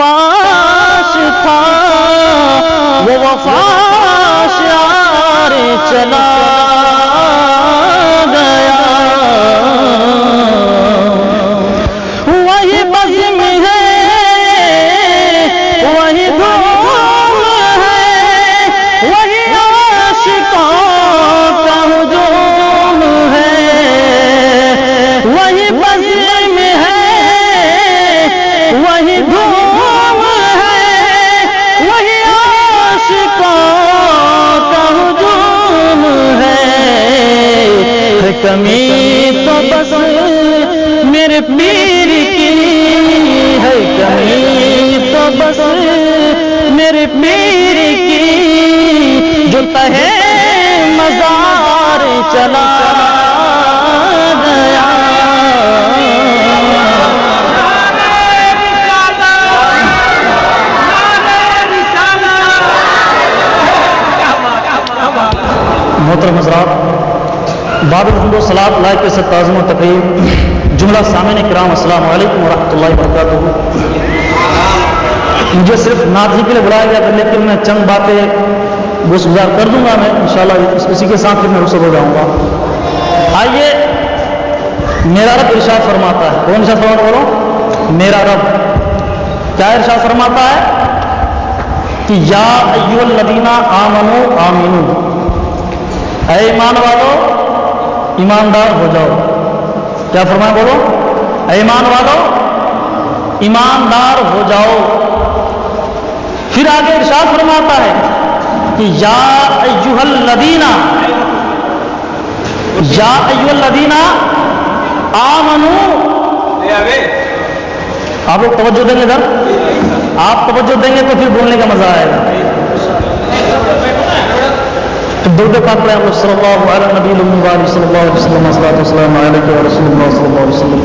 پاس تھا وہ وفا شعار چلا گیا، وہی بزم ہے وہی دھوم ہے، وہی عاشقوں کا ہجوم ہے، وہی بزم ہے وہی دھوم ہے، وہی عاشقوں کا ہجوم ہے۔ کمی تو بس میرے پیر کی ہے، کمی تو بس میرے پیر کی، جو تہے مزار چلا گیا۔ محترم حضرات، باب الحمد و صلاۃ اللہ کے ساتھ تعظیم و تقریم، جملہ سامعین کرام السلام علیکم ورحمۃ اللہ وبرکاتہ۔ مجھے صرف نعت ہی کے لیے بلایا گیا تھا، لیکن میں چند باتیں گزار کر دوں گا، میں انشاءاللہ اسی کے ساتھ پھر میں رخصت ہو جاؤں گا۔ آئیے، میرا رب ارشاد فرماتا ہے، کون ارشاد فرماتا بولو؟ میرا رب کیا ارشاد فرماتا ہے کہ یا ایھا الذین آمنوا آمنوا، اے ایمان والو ایماندار ہو جاؤ۔ کیا فرمایا بولو؟ اے ایمان والو ایماندار ہو جاؤ۔ پھر آگے ارشاد فرماتا ہے کہ یا ایھا الذین آمنوا، آپ لوگ توجہ دیں گے ادھر، آپ توجہ دیں گے تو پھر بولنے کا مزہ آئے گا۔ تو درود پاک پڑھیں ہم لوگ صلی اللہ علیہ نبی الامی وآلہ صلی اللہ علیہ وسلم، الصلاۃ والسلام علیک یا رسول اللہ صلی اللہ علیہ وسلم۔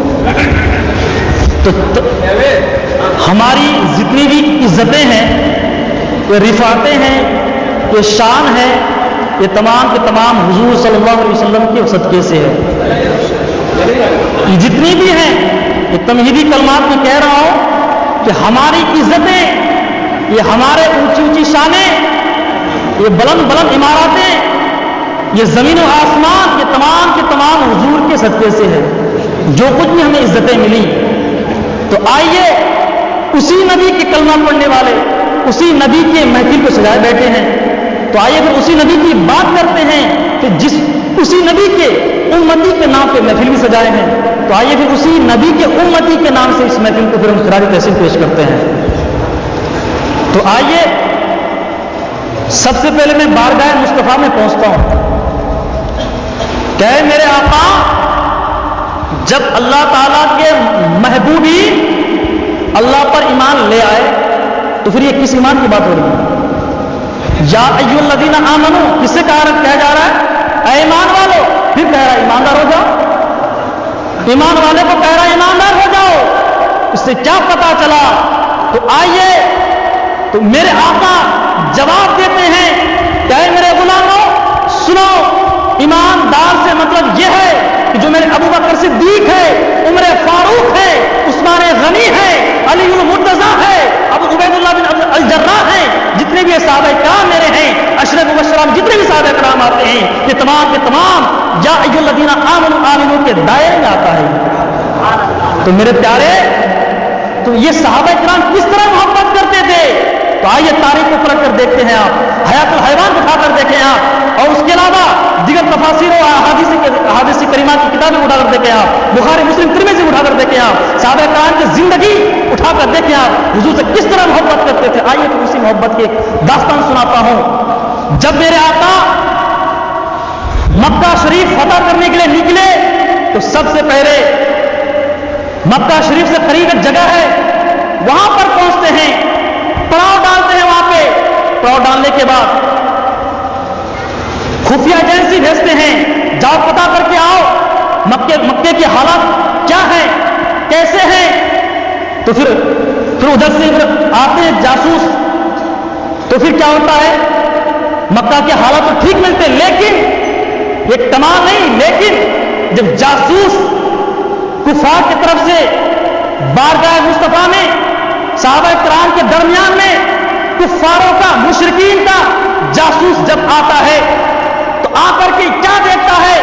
تو ہماری جتنی بھی عزتیں ہیں، یہ رفعتیں ہیں، یہ شان ہے، یہ تمام کے تمام حضور صلی اللہ علیہ وسلم کے صدقے سے ہے۔ یہ جتنی بھی ہیں، یہ تمہیدی کلمات میں کہہ رہا ہوں کہ ہماری عزتیں، یہ ہمارے اونچی اونچی شانیں، یہ بلند بلند عماراتیں، یہ زمین و آسمان، یہ تمام کے تمام حضور کے صدقے سے ہے۔ جو کچھ بھی ہمیں عزتیں ملی، تو آئیے اسی نبی کے کلمہ پڑھنے والے، اسی نبی کے محفل کو سجائے بیٹھے ہیں، تو آئیے پھر اسی نبی کی بات کرتے ہیں کہ جس اسی نبی کے امتی کے نام پہ محفل بھی سجائے ہیں، تو آئیے پھر اسی نبی کے امتی کے نام سے اس محفل کو پھر ہم خراج تحسین پیش کرتے ہیں۔ تو آئیے سب سے پہلے میں بارگاہ مصطفیٰ میں پہنچتا ہوں کہ اے میرے آقا، جب اللہ تعالیٰ کے محبوبی اللہ پر ایمان لے آئے تو پھر یہ کس ایمان کی بات ہو رہی ہے؟ یا ایھا الذین آمنوا کس سے کہا جا رہا ہے؟ اے ایمان والو، پھر کہہ رہا ہے ایماندار ہو جاؤ۔ ایمان والے کو کہہ رہا ہے ایماندار ہو جاؤ، اس سے کیا پتا چلا؟ تو آئیے، تو میرے آقا جواب دیتے ہیں کہ اے میرے غلاموں سنو، ایماندار سے مطلب یہ ہے کہ جو میرے ابو بکر صدیق ہے، عمر فاروق ہے، عثمان غنی ہے، علی المرتضیٰ ہے، ابو عبید اللہ بن الجراح ہیں، جتنے بھی صحابہ کرام میرے ہیں، عشرہ مبشرہ جتنے بھی صحابہ کرام آتے ہیں، یہ تمام کے تمام یا ایھا الذین آمنوا آمنوا کے دائرے میں آتا ہے۔ تو میرے پیارے، تو یہ صحابہ کرام کس طرح محبت کرتے تھے؟ تو آئیے تاریخ کو پلٹ کر دیکھتے ہیں، آپ حیات الحیوان اٹھا کر دیکھیں آپ، اور اس کے علاوہ دیگر تفاسیر اور احادیث کریمات کی کتابیں اٹھا کر دیکھیں آپ، بخاری مسلم ترمذی اٹھا کر دیکھیں آپ، صحابہ کرام کی زندگی اٹھا کر دیکھیں آپ، حضور سے کس طرح محبت کرتے تھے۔ آئیے تو اسی محبت کی ایک داستان سناتا ہوں۔ جب میرے آقا مکہ شریف فتح کرنے کے لیے نکلے تو سب سے پہلے مکہ شریف سے قریب ایک جگہ ہے، وہاں پر پہنچتے ہیں، پڑاؤ ڈالتے ہیں، وہاں پہ پڑاؤ ڈالنے کے بعد خفیہ ایجنسی بھیجتے ہیں، جاؤ پتہ کر کے آؤ مکے کی حالات کیا ہیں، کیسے ہیں۔ تو پھر ادھر سے آتے ہیں جاسوس، تو پھر کیا ہوتا ہے، مکہ کے حالات تو ٹھیک ملتے، لیکن ایک تمام نہیں، لیکن جب جاسوس کفار کی طرف سے بارگاہ مصطفیٰ میں صحابہ کرام کی کے درمیان میں کفاروں کا، مشرکین کا جاسوس جب آتا ہے تو آ کر کے کیا دیکھتا ہے؟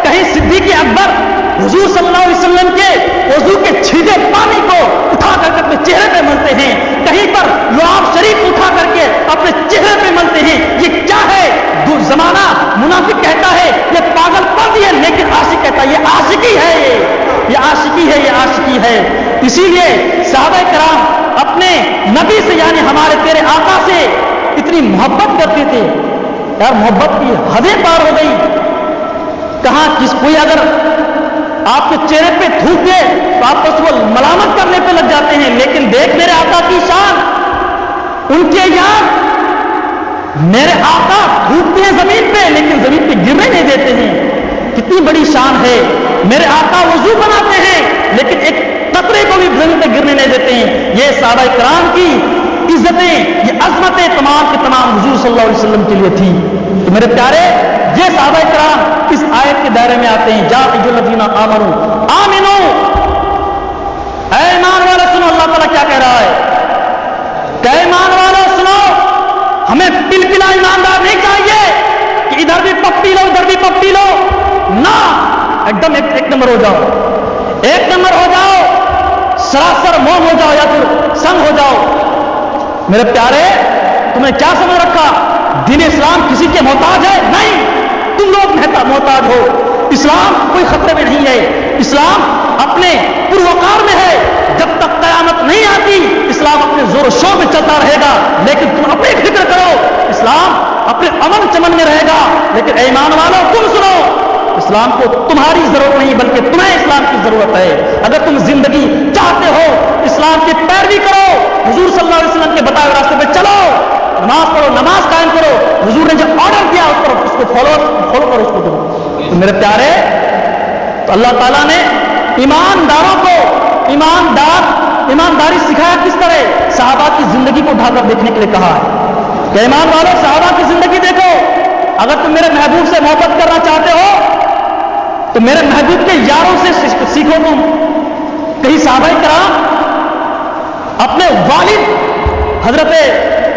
کہیں صدیق اکبر حضور صلی اللہ علیہ وسلم کے وضو کے چھیٹے پانی کو اٹھا کر کے اپنے چہرے پہ ملتے ہیں، کہیں پر لعاب شریف اٹھا کر کے اپنے چہرے پہ ملتے ہیں. یہ کیا ہے؟ زمانہ منافق کہتا ہے یہ پاگل پن ہے، لیکن عاشق کہتا ہے یہ عاشقی ہے، یہ عاشقی ہے، یہ عاشقی ہے. اسی لیے صحابہ کرام اپنے نبی سے یعنی ہمارے پیارے آقا سے اتنی محبت کرتے تھے. یار محبت کی حدیں پار ہو گئی. کہاں کوئی اگر آپ کے چہرے پہ تھوک دے تو آپ کو وہ ملامت کرنے پہ لگ جاتے ہیں، لیکن دیکھ میرے آقا کی شان. ان کے یار میرے آقا تھوکتے ہیں زمین پہ لیکن زمین پہ گرنے نہیں دیتے ہیں. کتنی بڑی شان ہے. میرے آقا وضو بناتے ہیں لیکن ایک قطرے کو بھی زمین پہ گرنے نہیں دیتے ہیں. یہ صحابہ کرام کی عزتیں، یہ عظمتیں تمام کے تمام حضور صلی اللہ علیہ وسلم کے لیے تھی. تو میرے پیارے یہ صحابہ کرام اس آیت کے دائرے میں آتے ہیں. جا الذین آمنوا آمنو، اے ایمان والے سنو. اللہ تعالیٰ کیا کہہ رہا ہے کہ ایمان والے سنو، ہمیں پلپلا ایماندار نہیں چاہیے کہ ادھر بھی پپی لو ادھر بھی پپی لو. نہ، ایک دم ایک نمبر ہو جاؤ، ایک نمبر ہو جاؤ، سراسر موم ہو جاؤ یا پھر سنگ ہو جاؤ. میرے پیارے تمہیں کیا سمجھ رکھا؟ دین اسلام کسی کے محتاج ہے؟ نہیں، تم لوگ محتاج ہو. اسلام کوئی خطرے میں نہیں ہے. اسلام اپنے پروقار میں ہے. جب تک قیامت نہیں آتی اسلام اپنے زور و شور میں چلتا رہے گا. لیکن تم اپنی فکر کرو، اسلام اپنے امن چمن میں رہے گا. لیکن اے ایمان والو تم سنو، اسلام کو تمہاری ضرورت نہیں بلکہ تمہیں اسلام کی ضرورت ہے. اگر تم زندگی چاہتے ہو اسلام کی پیروی کرو، حضور صلی اللہ علیہ وسلم کے بتائے ہوئے راستے پہ چلو، نماز پڑھو، نماز قائم کرو. حضور نے جو آرڈر کیا اس کو فالو کرو، اس کو کرو. تو میرے پیارے تو اللہ تعالیٰ نے ایمانداروں کو ایمانداری سکھایا کس طرح؟ صحابہ کی زندگی کو اٹھا کر دیکھنے کے لیے کہا ہے کہ ایمان والو صحابہ کی زندگی دیکھو. اگر تم میرے محبوب سے محبت کرنا چاہتے ہو تو میرے محبوب کے یاروں سے سیکھو. تم کہیں صحابہ کرام اپنے والد حضرت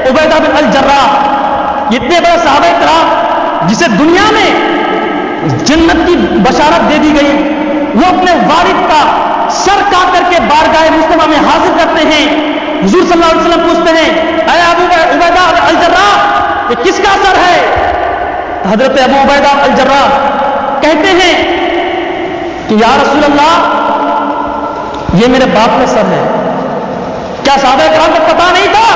عبیدہ بن الجراح، اتنے بڑے صحابہ کرام جسے دنیا میں جنت کی بشارت دے دی گئی، وہ اپنے والد کا سر کاٹ کر کے بارگاہ مصطفیٰ میں حاضر کرتے ہیں. حضور صلی اللہ علیہ وسلم پوچھتے ہیں اے ابو عبیدہ الجراح یہ کس کا سر ہے؟ حضرت ابو عبیدہ الجراح کہتے ہیں کہ یا رسول اللہ یہ میرے باپ کا سر ہے. کیا صحابہ کرام کو پتا نہیں تھا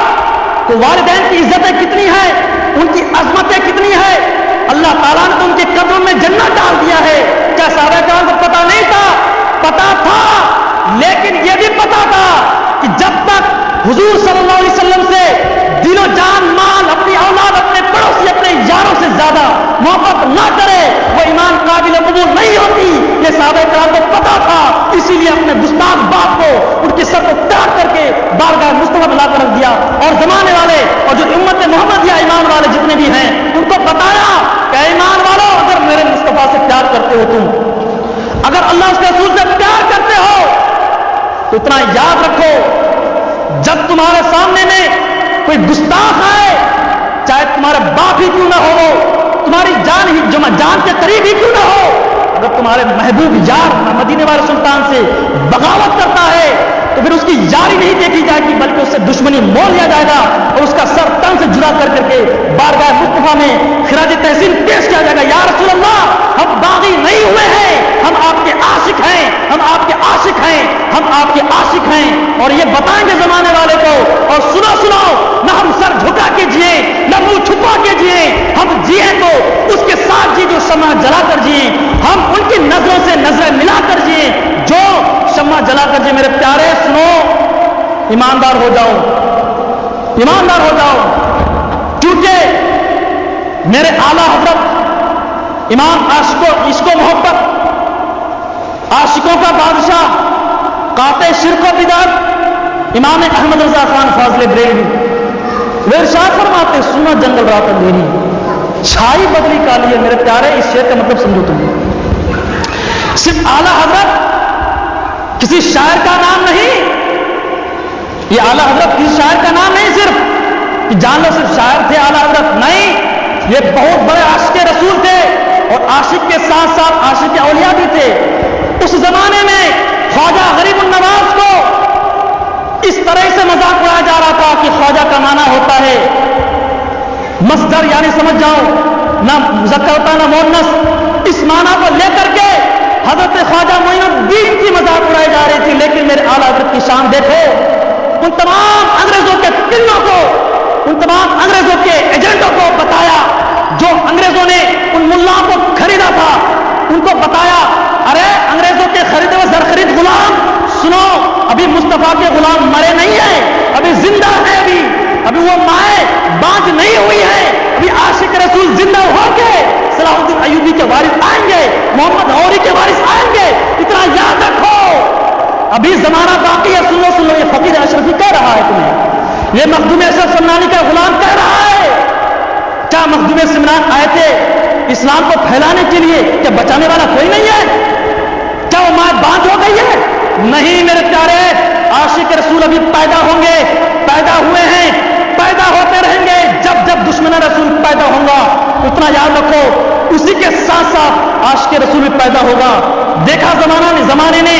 کہ والدین کی عزتیں کتنی ہیں، ان کی عظمتیں کتنی ہیں؟ اللہ تعالیٰ نے تو ان کے قدموں میں جنت ڈال دیا ہے. کیا صحابہ کرام کو پتا نہیں تھا؟ پتا تھا، لیکن یہ بھی پتا تھا کہ جب تک حضور صلی اللہ علیہ وسلم سے دل و جان، مال، اپنی اولاد، اپنے پڑوسی، اپنے یاروں سے زیادہ محبت نہ کرے وہ ایمان قابل قبول نہیں ہوتی. یہ صحابہ کرام کو پتا تھا، اسی لیے اپنے گستاخ باپ کو ان کے سر کو کاٹ کر کے بارگاہ مصطفیٰ میں لا کر رکھ دیا. اور زمانے والے اور جو امت محمد یا ایمان والے جتنے بھی ہیں ان کو بتایا کہ ایمان والوں اگر میرے مصطفیٰ سے پیار کرتے ہو، تم اگر اللہ اس کے رسول سے پیار کرتے ہو تو اتنا یاد رکھو، جب تمہارے سامنے میں کوئی گستاخ آئے، چاہے تمہارے باپ ہی کیوں نہ ہو، تمہاری جان کے قریب ہی کیوں نہ ہو، اگر تمہارے محبوب یار مدینے والے سلطان سے بغاوت کرتا ہے تو پھر اس کی یاری نہیں دیکھی جائے گی بلکہ اس سے دشمنی مول لیا جائے گا اور اس کا سر تن سے جدا کر کے بارگاہ مصطفیٰ میں خراج تحسین پیش کیا جائے گا. یا رسول اللہ ہم باغی نہیں ہوئے ہیں، ہم آپ کے عاشق ہیں، ہم آپ کے عاشق ہیں، ہم آپ کے عاشق ہیں. اور یہ بتائیں گے زمانے والے کو. اور سنو نہ ہم سر جھکا کے جیے نہ منہ چھپا کے جیے، ہم جیے تو اس کے ساتھ جی جو شمع جلا کر جیے، ہم ان کی نظروں سے نظریں ملا کر جیے جو شمع جلا کر جیے. میرے پیارے سنو، ایماندار ہو جاؤ، ایماندار ہو جاؤ، کیونکہ میرے اعلیٰ حضرت امام عشق و محبت، عاشقوں کا بادشاہ، قاطع شرک و بدعت، امام احمد رضا خان فاضل بریلوی وہ ارشاد فرماتے سونا جنگل رات اندھیری چھائی بدلی کالی ہے. میرے پیارے اس شعر کا مطلب سمجھو تم. صرف اعلیٰ حضرت کسی شاعر کا نام نہیں، یہ اعلیٰ حضرت کسی شاعر کا نام کہ جان لو صرف شاعر تھے اعلیٰ حضرت، نہیں، یہ بہت بڑے عاشق رسول تھے، اور عاشق کے ساتھ ساتھ عاشق اولیاء بھی تھے۔ اس زمانے میں خواجہ غریب النواز کو اس طرح سے مذاق اڑایا جا رہا تھا کہ خواجہ کا معنی ہوتا ہے مصدر، یعنی سمجھ جاؤ نہ مذکر ہوتا نہ مؤنث، اس معنی کو لے کر کے حضرت خواجہ معین الدین کی مذاق اڑائی جا رہی تھی۔ لیکن میرے اعلیٰ حضرت کی شان دیکھو، ان تمام انگریزوں کے پلوں کو، ان تمام انگریزوں کے ایجنٹوں کو بتایا، جو انگریزوں نے ان ملاؤں کو خریدا تھا، ان کو بتایا ارے انگریزوں کے خریدے ہوئے زر خرید غلام، سنو ابھی مصطفیٰ کے غلام مرے نہیں ہیں، ابھی زندہ ہے، ابھی وہ مائیں بانج نہیں ہوئی ہے، ابھی عاشق رسول زندہ ہو کے صلاح الدین ایوبی کے وارث آئیں گے، محمد غوری کے وارث آئیں گے، اتنا یاد رکھو، ابھی زمانہ باقی ہے۔ سن لو یہ فقیر اشرفی کہہ رہا ہے تمہیں، یہ مخدوم اشرف سمنانی کا غلام کہہ رہا ہے۔ کیا مخدوم سمنان آئے تھے اسلام کو پھیلانے کے لیے؟ کیا بچانے والا کوئی نہیں ہے؟ کیا وہ ماں بانج ہو گئی ہے؟ نہیں میرے پیارے، عاشق رسول ابھی پیدا ہوں گے، پیدا ہوئے ہیں، پیدا ہوتے رہیں گے، جب جب دشمن رسول پیدا ہوگا، اتنا یاد رکھو، اسی کے ساتھ ساتھ عاشق رسول بھی پیدا ہوگا۔ دیکھا زمانے نے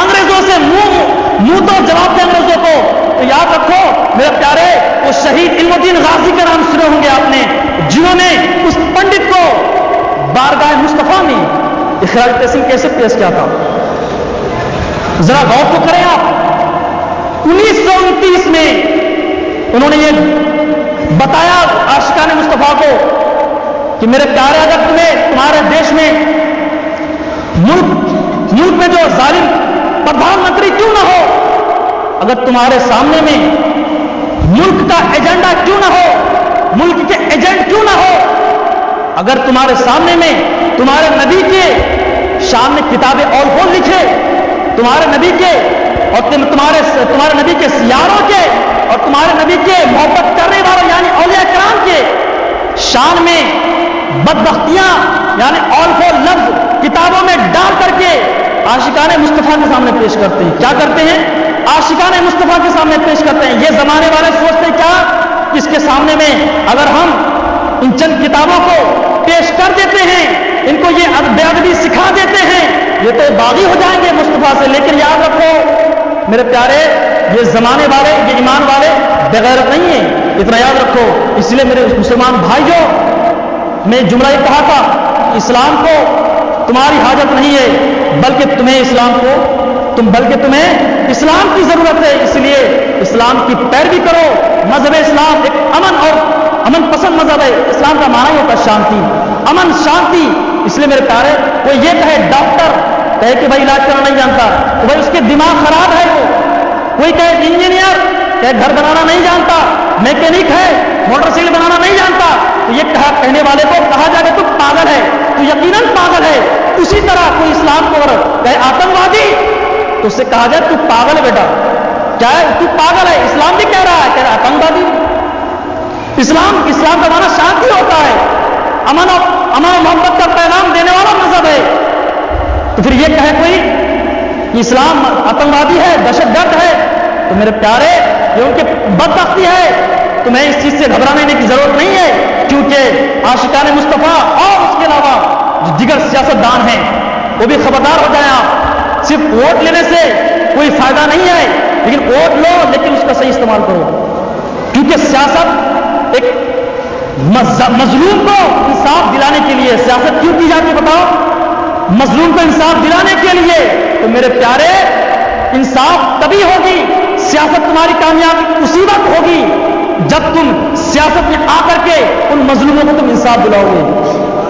انگریزوں سے منہ تو جواب دے انگریزوں کو، تو یاد رکھو میرے پیارے، وہ شہید علم الدین غازی کا نام سنے ہوں گے آپ نے، جنہوں نے اس پنڈت کو بارگاہ مصطفیٰ میں اخراج تحسین کیسے پیش کیا تھا، ذرا غور تو کریں آپ۔ 1929 میں انہوں نے یہ بتایا عاشقان مصطفیٰ کو کہ میرے پیارے، اگر تمہارے دیش میں ملک میں جو ظالم پردھان منتری کیوں نہ ہو، اگر تمہارے سامنے میں ملک کا ایجنڈا کیوں نہ ہو، ملک کے ایجنٹ کیوں نہ ہو، اگر تمہارے سامنے میں تمہارے نبی کے شان میں کتابیں اور کون لکھے، تمہارے نبی کے اور تمہارے نبی کے سیاروں کے اور تمہارے نبی کے محبت کرنے والوں یعنی اولیاء کرام کے شان میں بدبختیاں یعنی اور کو لفظ کتابوں میں ڈال کر کے عاشقان مصطفیٰ کے سامنے پیش کرتے ہیں، کیا کرتے ہیں؟ عاشقان مصطفیٰ کے سامنے پیش کرتے ہیں۔ یہ زمانے والے سوچتے کیا، اس کے سامنے میں اگر ہم ان چند کتابوں کو پیش کر دیتے ہیں، ان کو یہ بے ادبی سکھا دیتے ہیں، یہ تو باغی ہو جائیں گے مصطفیٰ سے۔ لیکن یاد رکھو میرے پیارے، یہ زمانے والے، یہ ایمان والے بغیرت نہیں ہیں، اتنا یاد رکھو۔ اس لیے میرے مسلمان بھائیوں، میں جملہ یہ کہا تھا کہ اسلام کو تمہاری حاجت نہیں ہے، بلکہ تمہیں اسلام کی ضرورت ہے۔ اس لیے اسلام کی پیروی کرو۔ مذہب اسلام ایک امن پسند مذہب ہے۔ اسلام کا معنی ہوتا ہے شانتی، امن، شانتی۔ اس لیے میرے پیارے، کوئی یہ کہے ڈاکٹر کہے کہ بھائی علاج کرنا نہیں جانتا، تو بھائی اس کے دماغ خراب ہے۔ کوئی کہے انجینئر کہے گھر بنانا نہیں جانتا، میکینک ہے موٹر سائیکل بنانا نہیں جانتا، تو یہ کہنے والے کو کہا جائے کہ تو پاگل ہے، تو یقیناً پاگل ہے۔ اسی طرح کوئی اسلام کو کہے آتنکوادی، تو اس سے کہا جائے تو پاگل ہے بیٹا، کیا ہے تو پاگل ہے۔ اسلام بھی کہہ رہا ہے، کہہ رہا ہے آتنکوادی۔ اسلام کا معنی شانتی ہوتا ہے، امن و محبت کا پیغام دینے والا مذہب ہے۔ تو پھر یہ کہے کوئی کہ اسلام آتنکوادی ہے، دہشت گرد ہے، تو میرے پیارے یہ ان کی بدبختی ہے۔ تمہیں اس چیز سے گھبرانے کی ضرورت نہیں ہے، کیونکہ عاشقان مصطفیٰ اور اس کے علاوہ جو دیگر سیاست دان ہیں وہ بھی خبردار ہو جائیں۔ آپ صرف ووٹ لینے سے کوئی فائدہ نہیں ہے، لیکن ووٹ لو لیکن اس کا صحیح استعمال کرو، کیونکہ سیاست ایک مظلوم کو انصاف دلانے کے لیے سیاست کیوں کی جاتی ہے بتاؤ؟ مظلوم کو انصاف دلانے کے لیے۔ تو میرے پیارے، انصاف تبھی ہوگی، سیاست تمہاری کامیابی اسی وقت ہوگی جب تم سیاست میں آ کر کے ان مظلوموں کو تم انصاف دلاؤ گے۔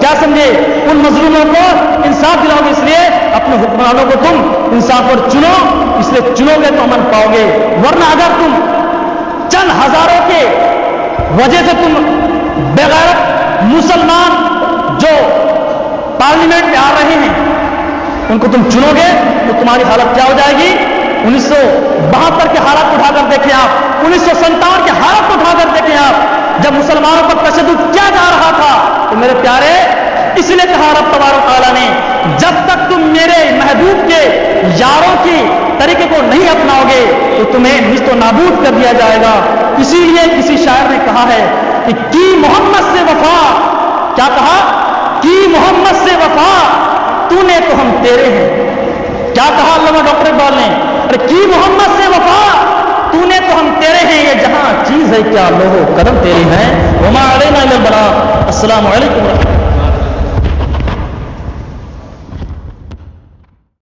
کیا سمجھے؟ ان مظلوموں کو انصاف دلاؤ گے۔ اس لیے اپنے حکمرانوں کو تم انصاف پر چنو، اس لیے چنو گے تو امن پاؤ گے۔ ورنہ اگر تم چند ہزاروں کے وجہ سے تم بغیرت مسلمان جو پارلیمنٹ میں آ رہے ہیں ان کو تم چنو گے تو تمہاری حالت کیا ہو جائے گی؟ 1972 کے حالات اٹھا کر دیکھیں آپ، 1957 کے حالات اٹھا کر دیکھیں آپ، جب مسلمانوں پر تشدد کیا جا رہا تھا۔ تو میرے پیارے، اس لیے کہا رب تبارک تعالیٰ نے جب تک تم میرے محبوب کے یاروں کی طریقے کو نہیں اپناؤ گے تو تمہیں نیست و نابود کر دیا جائے گا۔ اسی لیے کسی شاعر نے کہا ہے کہ کی محمد سے وفا، کیا کہا؟ کی محمد سے وفا تو نے تو ہم تیرے ہیں. کیا کہا علامہ ڈاکٹر اقبال نے؟ ارے کی محمد سے وفا تو نے تو ہم تیرے ہیں، یہ جہاں چیز ہے کیا لوہو قدم تیرے ہیں. وما علینا الا البلاغ. السلام علیکم ورحمۃ اللہ.